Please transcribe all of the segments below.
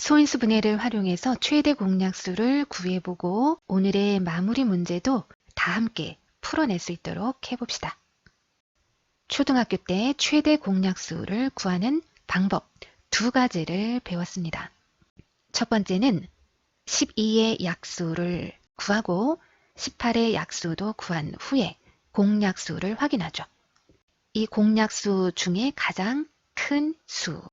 소인수 분해를 활용해서 최대 공약수를 구해보고 오늘의 마무리 문제도 다 함께 풀어낼 수 있도록 해봅시다. 초등학교 때 최대 공약수를 구하는 방법 두 가지를 배웠습니다. 첫 번째는 12의 약수를 구하고 18의 약수도 구한 후에 공약수를 확인하죠. 이 공약수 중에 가장 큰 수,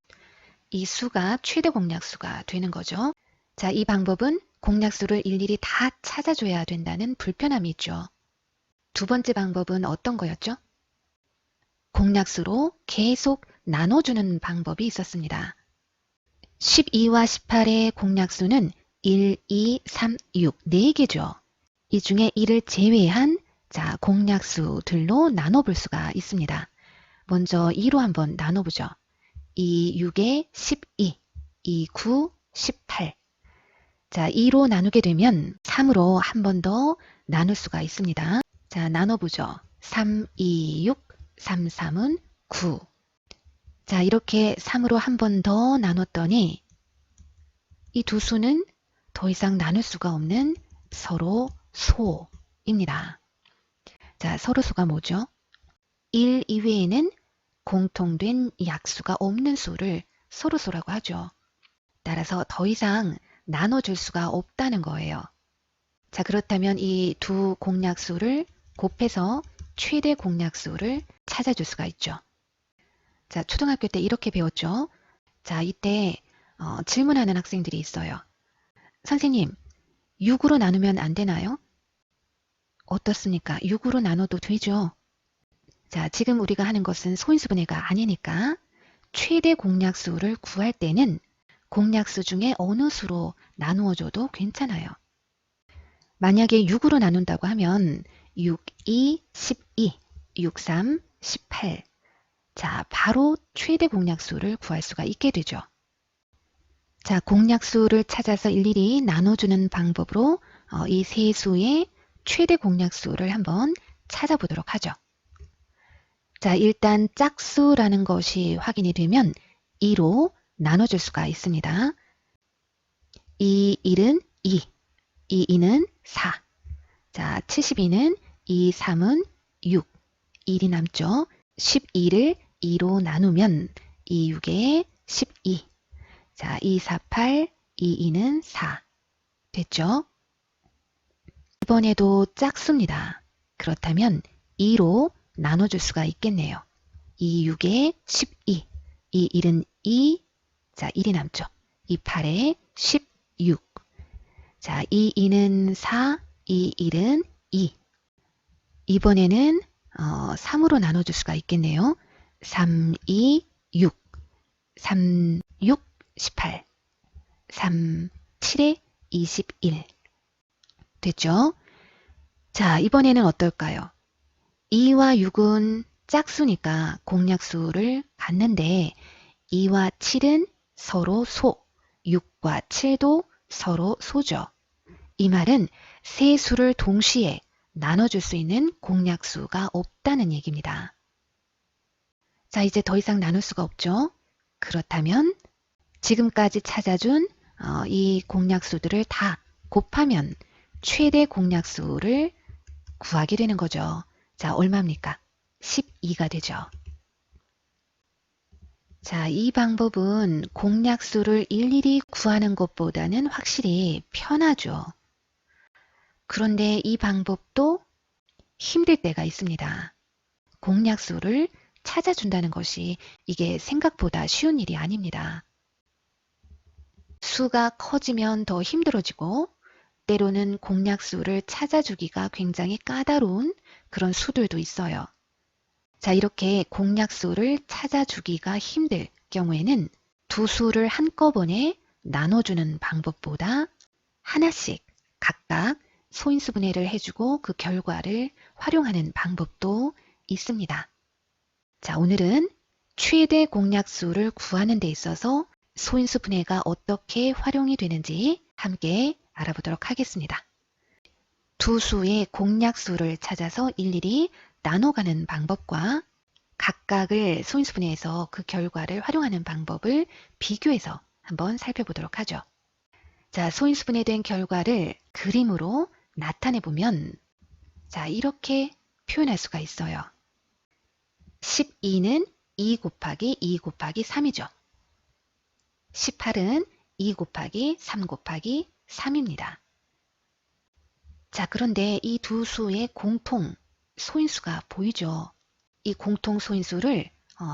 이 수가 최대 공약수가 되는 거죠. 자, 이 방법은 공약수를 일일이 다 찾아줘야 된다는 불편함이 있죠. 두 번째 방법은 어떤 거였죠? 공약수로 계속 나눠주는 방법이 있었습니다. 12와 18의 공약수는 1, 2, 3, 6, 4개죠. 이 중에 1을 제외한 공약수들로 나눠볼 수가 있습니다. 먼저 2로 한번 나눠보죠. 2, 6에 12, 2, 9, 18. 자, 2로 나누게 되면 3으로 한 번 더 나눌 수가 있습니다. 자, 나눠보죠. 3, 2, 6, 3, 3은 9. 자, 이렇게 3으로 한 번 더 나눴더니 이 두 수는 더 이상 나눌 수가 없는 서로 소입니다. 자, 서로 소가 뭐죠? 1 이외에는 공통된 약수가 없는 수를 서로소라고 하죠. 따라서 더 이상 나눠줄 수가 없다는 거예요. 자, 그렇다면 이 두 공약수를 곱해서 최대 공약수를 찾아줄 수가 있죠. 자, 초등학교 때 이렇게 배웠죠. 자, 이때 질문하는 학생들이 있어요. 선생님, 6으로 나누면 안 되나요? 어떻습니까? 6으로 나눠도 되죠. 자, 지금 우리가 하는 것은 소인수분해가 아니니까 최대 공약수를 구할 때는 공약수 중에 어느 수로 나누어줘도 괜찮아요. 만약에 6으로 나눈다고 하면 6, 2, 12, 6, 3, 18. 자, 바로 최대 공약수를 구할 수가 있게 되죠. 자, 공약수를 찾아서 일일이 나눠주는 방법으로 이 세 수의 최대 공약수를 한번 찾아보도록 하죠. 자, 일단 짝수라는 것이 확인이 되면 2로 나눠줄 수가 있습니다. 2, 1은 2, 2, 2는 4. 자, 72는 2, 3은 6, 1이 남죠. 12를 2로 나누면 2, 6에 12. 자, 2, 4, 8, 2, 2는 4. 됐죠? 이번에도 짝수입니다. 그렇다면 2로 나눠줄 수가 있겠네요. 2, 6에 12, 2, 1은 2, 자, 1이 남죠. 2, 8에 16, 자, 2, 2는 4, 2, 1은 2. 이번에는 3으로 나눠줄 수가 있겠네요. 3, 2, 6, 3, 6, 18, 3, 7에 21. 됐죠? 자, 이번에는 어떨까요? 2와 6은 짝수니까 공약수를 갖는데 2와 7은 서로 소, 6과 7도 서로 소죠. 이 말은 세 수를 동시에 나눠줄 수 있는 공약수가 없다는 얘기입니다. 자, 이제 더 이상 나눌 수가 없죠. 그렇다면 지금까지 찾아준 이 공약수들을 다 곱하면 최대 공약수를 구하게 되는 거죠. 자, 얼마입니까? 12가 되죠. 자, 이 방법은 공약수를 일일이 구하는 것보다는 확실히 편하죠. 그런데 이 방법도 힘들 때가 있습니다. 공약수를 찾아준다는 것이 이게 생각보다 쉬운 일이 아닙니다. 수가 커지면 더 힘들어지고 때로는 공약수를 찾아주기가 굉장히 까다로운 그런 수들도 있어요. 자, 이렇게 공약수를 찾아주기가 힘들 경우에는 두 수를 한꺼번에 나눠주는 방법보다 하나씩 각각 소인수분해를 해주고 그 결과를 활용하는 방법도 있습니다. 자, 오늘은 최대 공약수를 구하는 데 있어서 소인수분해가 어떻게 활용이 되는지 함께 알아보도록 하겠습니다. 두 수의 공약수를 찾아서 일일이 나눠가는 방법과 각각을 소인수분해해서 그 결과를 활용하는 방법을 비교해서 한번 살펴보도록 하죠. 자, 소인수 분해된 결과를 그림으로 나타내 보면 자, 이렇게 표현할 수가 있어요. 12는 2 곱하기 2 곱하기 3이죠. 18은 2 곱하기 3 곱하기 3입니다. 자, 그런데 이 두 수의 공통 소인수가 보이죠? 이 공통 소인수를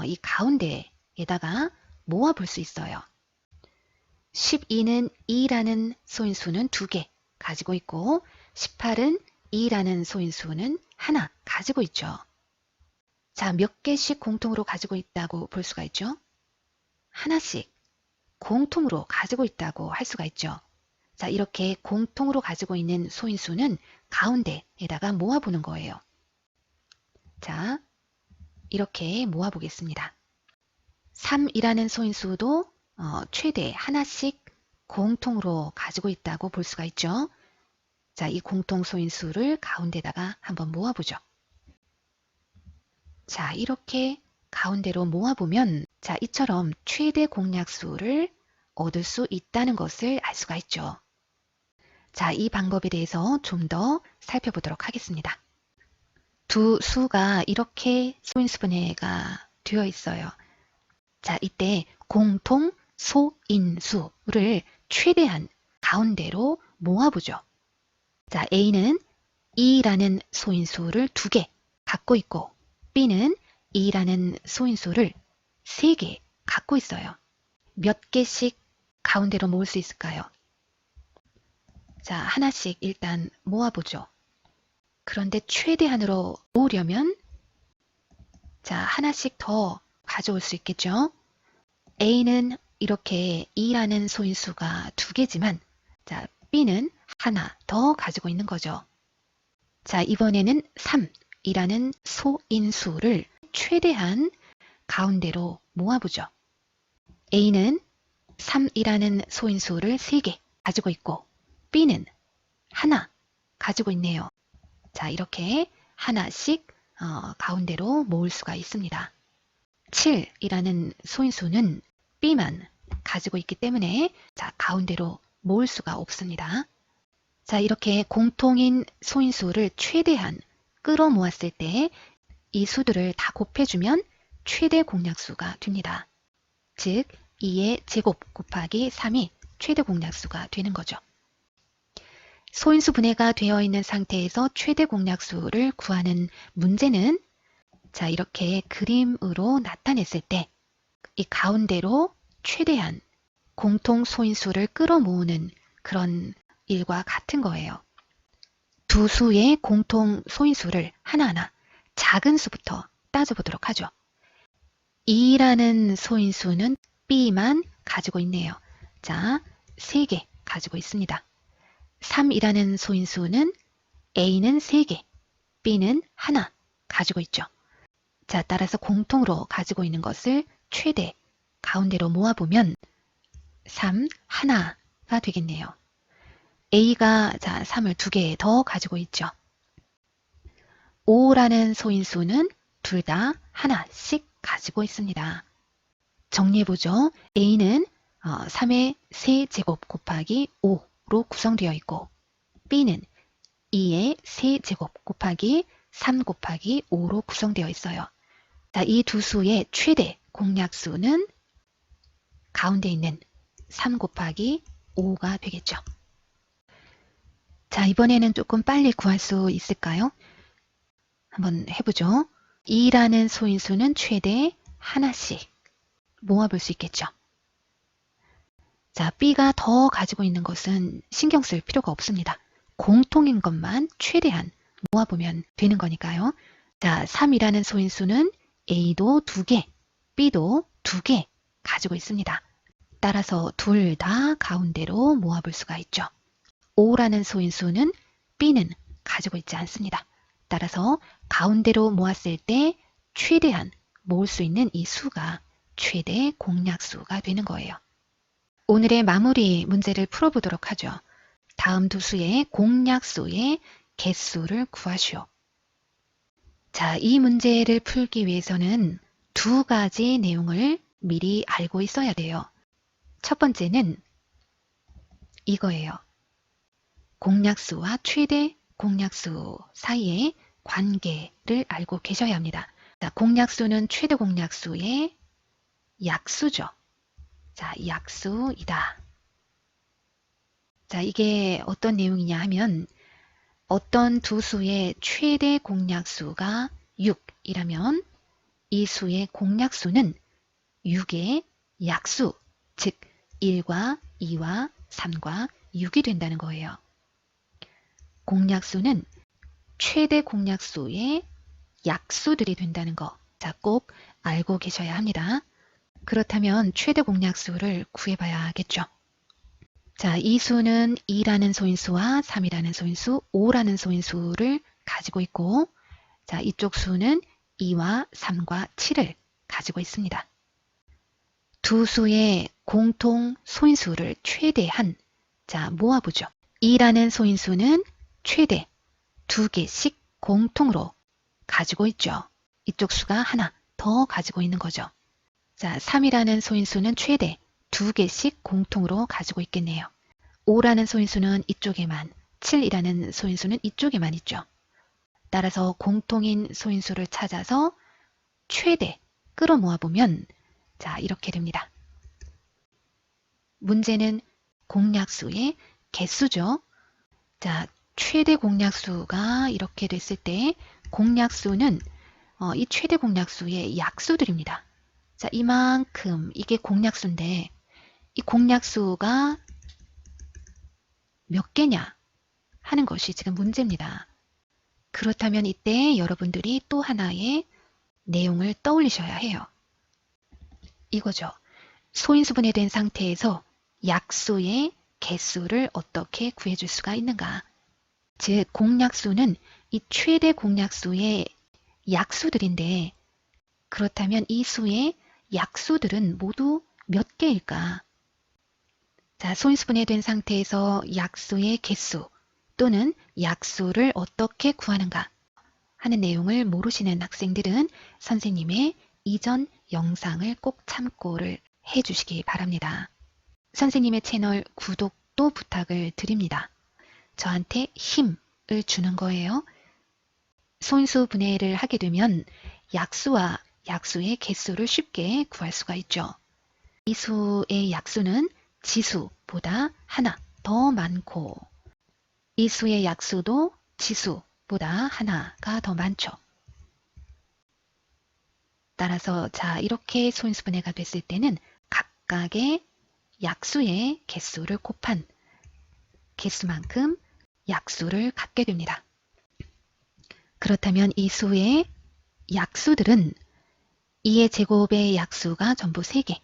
이 가운데에다가 모아 볼 수 있어요. 12는 2라는 소인수는 2개 가지고 있고 18은 2라는 소인수는 하나 가지고 있죠. 자, 몇 개씩 공통으로 가지고 있다고 볼 수가 있죠? 하나씩 공통으로 가지고 있다고 할 수가 있죠. 자, 이렇게 공통으로 가지고 있는 소인수는 가운데에다가 모아보는 거예요. 자, 이렇게 모아보겠습니다. 3이라는 소인수도 최대 하나씩 공통으로 가지고 있다고 볼 수가 있죠. 자, 이 공통 소인수를 가운데다가 한번 모아보죠. 자, 이렇게 가운데로 모아보면 자, 이처럼 최대 공약수를 얻을 수 있다는 것을 알 수가 있죠. 자, 이 방법에 대해서 좀 더 살펴보도록 하겠습니다. 두 수가 이렇게 소인수 분해가 되어 있어요. 자, 이때 공통 소인수를 최대한 가운데로 모아보죠. 자, A는 2라는 소인수를 2개 갖고 있고 B는 2라는 소인수를 3개 갖고 있어요. 몇 개씩 가운데로 모을 수 있을까요? 자, 하나씩 일단 모아보죠. 그런데 최대한으로 모으려면 자, 하나씩 더 가져올 수 있겠죠? A는 이렇게 2라는 소인수가 2개지만 자, B는 하나 더 가지고 있는 거죠. 자, 이번에는 3이라는 소인수를 최대한 가운데로 모아보죠. A는 3이라는 소인수를 3개 가지고 있고 B는 하나 가지고 있네요. 자, 이렇게 하나씩 가운데로 모을 수가 있습니다. 7이라는 소인수는 B만 가지고 있기 때문에 자, 가운데로 모을 수가 없습니다. 자, 이렇게 공통인 소인수를 최대한 끌어모았을 때 이 수들을 다 곱해주면 최대 공약수가 됩니다. 즉 2의 제곱 곱하기 3이 최대 공약수가 되는 거죠. 소인수 분해가 되어 있는 상태에서 최대 공약수를 구하는 문제는 자, 이렇게 그림으로 나타냈을 때 이 가운데로 최대한 공통 소인수를 끌어모으는 그런 일과 같은 거예요. 두 수의 공통 소인수를 하나하나 작은 수부터 따져보도록 하죠. 2라는 소인수는 B만 가지고 있네요. 자, 3개 가지고 있습니다. 3이라는 소인수는 A는 3개, B는 하나 가지고 있죠. 자, 따라서 공통으로 가지고 있는 것을 최대 가운데로 모아보면 3, 하나가 되겠네요. A가 자, 3을 2개 더 가지고 있죠. 5라는 소인수는 둘 다 하나씩 가지고 있습니다. 정리해보죠. A는 3의 세제곱 곱하기 5로 구성되어 있고 B는 2의 세제곱 곱하기 3 곱하기 5로 구성되어 있어요. 자, 이 두 수의 최대 공약수는 가운데 있는 3 곱하기 5가 되겠죠. 자, 이번에는 조금 빨리 구할 수 있을까요? 한번 해보죠. 2라는 소인수는 최대 하나씩 모아볼 수 있겠죠. 자, B가 더 가지고 있는 것은 신경 쓸 필요가 없습니다. 공통인 것만 최대한 모아보면 되는 거니까요. 자, 3이라는 소인수는 A도 2개, B도 2개 가지고 있습니다. 따라서 둘 다 가운데로 모아볼 수가 있죠. 5라는 소인수는 B는 가지고 있지 않습니다. 따라서 가운데로 모았을 때 최대한 모을 수 있는 이 수가 최대 공약수가 되는 거예요. 오늘의 마무리 문제를 풀어보도록 하죠. 다음 두 수의 공약수의 개수를 구하시오. 자, 이 문제를 풀기 위해서는 두 가지 내용을 미리 알고 있어야 돼요. 첫 번째는 이거예요. 공약수와 최대 공약수 사이의 관계를 알고 계셔야 합니다. 자, 공약수는 최대 공약수의 약수죠. 자, 약수이다. 자, 이게 어떤 내용이냐 하면 어떤 두 수의 최대 공약수가 6이라면 이 수의 공약수는 6의 약수, 즉 1과 2와 3과 6이 된다는 거예요. 공약수는 최대 공약수의 약수들이 된다는 거. 자, 꼭 알고 계셔야 합니다. 그렇다면 최대 공약수를 구해봐야겠죠. 자, 이 수는 2라는 소인수와 3이라는 소인수, 5라는 소인수를 가지고 있고, 자, 이쪽 수는 2와 3과 7을 가지고 있습니다. 두 수의 공통 소인수를 최대한, 자, 모아보죠. 2라는 소인수는 최대 2개씩 공통으로 가지고 있죠. 이쪽 수가 하나 더 가지고 있는 거죠. 자, 3이라는 소인수는 최대 2개씩 공통으로 가지고 있겠네요. 5라는 소인수는 이쪽에만, 7이라는 소인수는 이쪽에만 있죠. 따라서 공통인 소인수를 찾아서 최대 끌어모아 보면 자, 이렇게 됩니다. 문제는 공약수의 개수죠. 자, 최대 공약수가 이렇게 됐을 때 공약수는 이 최대 공약수의 약수들입니다. 자, 이만큼 이게 공약수인데 이 공약수가 몇 개냐 하는 것이 지금 문제입니다. 그렇다면 이때 여러분들이 또 하나의 내용을 떠올리셔야 해요. 이거죠. 소인수 분해된 상태에서 약수의 개수를 어떻게 구해줄 수가 있는가. 즉 공약수는 이 최대 공약수의 약수들인데 그렇다면 이 수의 약수들은 모두 몇 개일까? 자, 소인수 분해된 상태에서 약수의 개수 또는 약수를 어떻게 구하는가 하는 내용을 모르시는 학생들은 선생님의 이전 영상을 꼭 참고를 해주시기 바랍니다. 선생님의 채널 구독도 부탁을 드립니다. 저한테 힘을 주는 거예요. 소인수 분해를 하게 되면 약수와 약수의 개수를 쉽게 구할 수가 있죠. 이 수의 약수는 지수보다 하나 더 많고 이 수의 약수도 지수보다 하나가 더 많죠. 따라서 자, 이렇게 소인수 분해가 됐을 때는 각각의 약수의 개수를 곱한 개수만큼 약수를 갖게 됩니다. 그렇다면 이 수의 약수들은 2의 제곱의 약수가 전부 3개,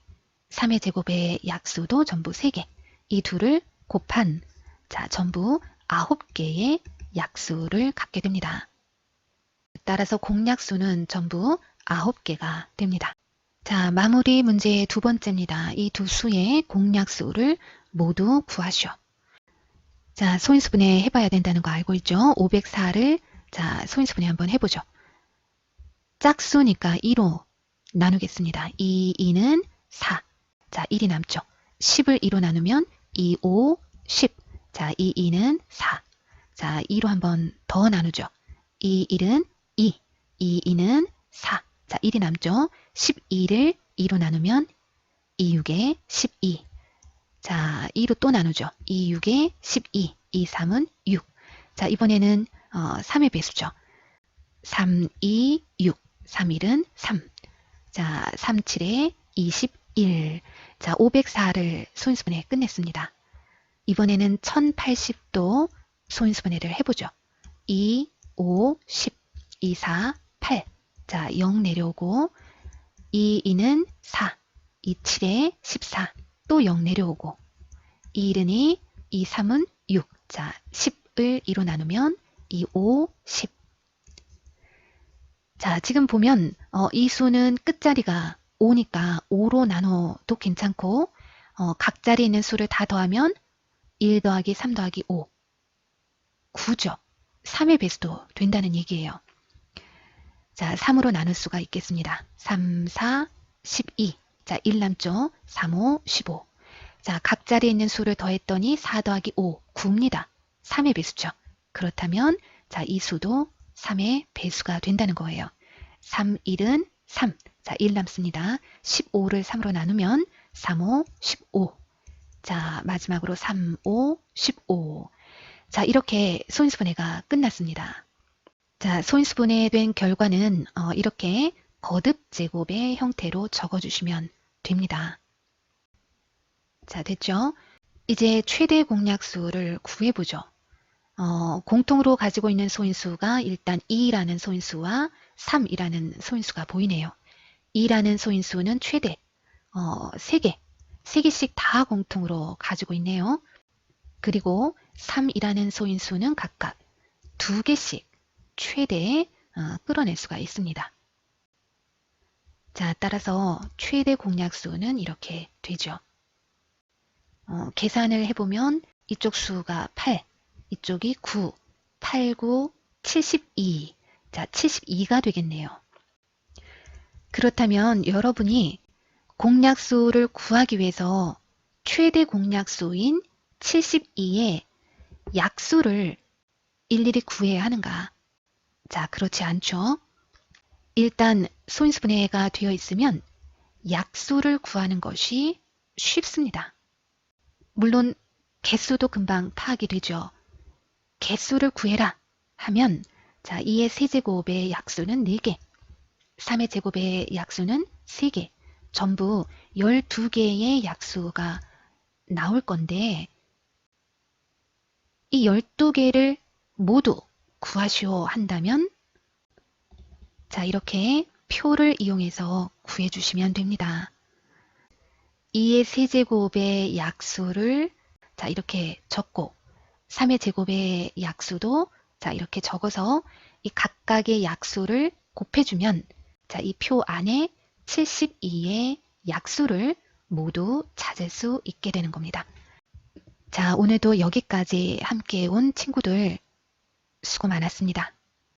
3의 제곱의 약수도 전부 3개, 이 둘을 곱한 자, 전부 9개의 약수를 갖게 됩니다. 따라서 공약수는 전부 9개가 됩니다. 자, 마무리 문제의 두 번째입니다. 이 두 수의 공약수를 모두 구하시오. 자, 소인수분해 해봐야 된다는 거 알고 있죠? 504를 자, 소인수분해 한번 해보죠. 짝수니까 2로 나누겠습니다. 2, 2는 4. 자, 1이 남죠. 10을 2로 나누면 2, 5, 10. 자, 2, 2는 4. 자, 2로 한번 더 나누죠. 2, 1은 2. 2, 2는 4. 자, 1이 남죠. 12를 2로 나누면 2, 6에 12. 자, 2로 또 나누죠. 2, 6에 12. 2, 3은 6. 자, 이번에는 3의 배수죠. 3, 2, 6. 3, 1은 3. 자, 3, 7에 21. 자, 504를 소인수분해 끝냈습니다. 이번에는 1080도 소인수분해를 해보죠. 2, 5, 10. 2, 4, 8. 자, 0 내려오고 2, 2는 4. 2, 7에 14. 또 0 내려오고 2, 1은 2. 2, 3은 6. 자, 10을 2로 나누면 2, 5, 10. 자, 지금 보면 이 수는 끝자리가 5니까 5로 나눠도 괜찮고 각 자리에 있는 수를 다 더하면 1 더하기 3 더하기 5. 9죠. 3의 배수도 된다는 얘기예요. 자, 3으로 나눌 수가 있겠습니다. 3, 4, 12. 자, 1 남죠. 3, 5, 15. 자, 각 자리에 있는 수를 더했더니 4 더하기 5, 9입니다. 3의 배수죠. 그렇다면 자, 이 수도 3의 배수가 된다는 거예요. 3, 1은 3. 자, 1 남습니다. 15를 3으로 나누면 3, 5, 15. 자, 마지막으로 3, 5, 15. 자, 이렇게 소인수분해가 끝났습니다. 자, 소인수분해된 결과는 이렇게 거듭 제곱의 형태로 적어주시면 됩니다. 자, 됐죠? 이제 최대 공약수를 구해보죠. 공통으로 가지고 있는 소인수가 일단 2라는 소인수와 3이라는 소인수가 보이네요. 2라는 소인수는 최대 3개씩 다 공통으로 가지고 있네요. 그리고 3이라는 소인수는 각각 2개씩 최대에 끌어낼 수가 있습니다. 자, 따라서 최대 공약수는 이렇게 되죠. 계산을 해보면 이쪽 수가 8, 이쪽이 9, 8, 9, 72. 자, 72가 되겠네요. 그렇다면 여러분이 공약수를 구하기 위해서 최대 공약수인 72의 약수를 일일이 구해야 하는가? 자, 그렇지 않죠. 일단 소인수분해가 되어 있으면 약수를 구하는 것이 쉽습니다. 물론 개수도 금방 파악이 되죠. 개수를 구해라 하면 자, 2의 세제곱의 약수는 4개, 3의 제곱의 약수는 3개, 전부 12개의 약수가 나올 건데 이 12개를 모두 구하시오 한다면 자, 이렇게 표를 이용해서 구해주시면 됩니다. 2의 세제곱의 약수를 자, 이렇게 적고 3의 제곱의 약수도 자, 이렇게 적어서 이 각각의 약수를 곱해주면 자, 이 표 안에 72의 약수를 모두 찾을 수 있게 되는 겁니다. 자, 오늘도 여기까지 함께 온 친구들 수고 많았습니다.